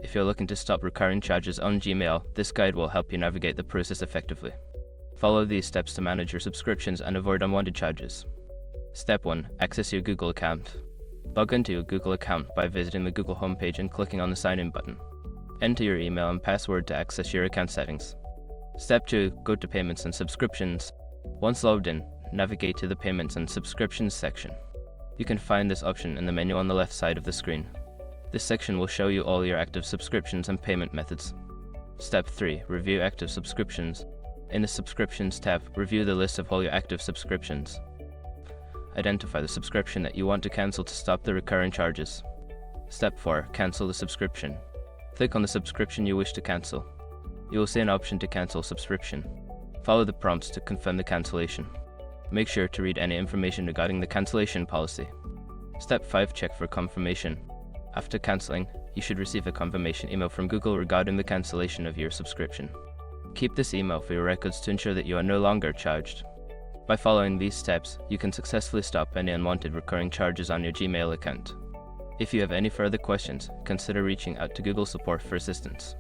If you're looking to stop recurring charges on Gmail, this guide will help you navigate the process effectively. Follow these steps to manage your subscriptions and avoid unwanted charges. Step 1. Access your Google account. Log into your Google account by visiting the Google homepage and clicking on the Sign In button. Enter your email and password to access your account settings. Step 2. Go to Payments and Subscriptions. Once logged in, navigate to the Payments and Subscriptions section. You can find this option in the menu on the left side of the screen. This section will show you all your active subscriptions and payment methods. Step 3. Review active subscriptions. In the Subscriptions tab, review the list of all your active subscriptions. Identify the subscription that you want to cancel to stop the recurring charges. Step 4. Cancel the subscription. Click on the subscription you wish to cancel. You will see an option to cancel subscription. Follow the prompts to confirm the cancellation. Make sure to read any information regarding the cancellation policy. Step 5. Check for confirmation. After cancelling, you should receive a confirmation email from Google regarding the cancellation of your subscription. Keep this email for your records to ensure that you are no longer charged. By following these steps, you can successfully stop any unwanted recurring charges on your Gmail account. If you have any further questions, consider reaching out to Google support for assistance.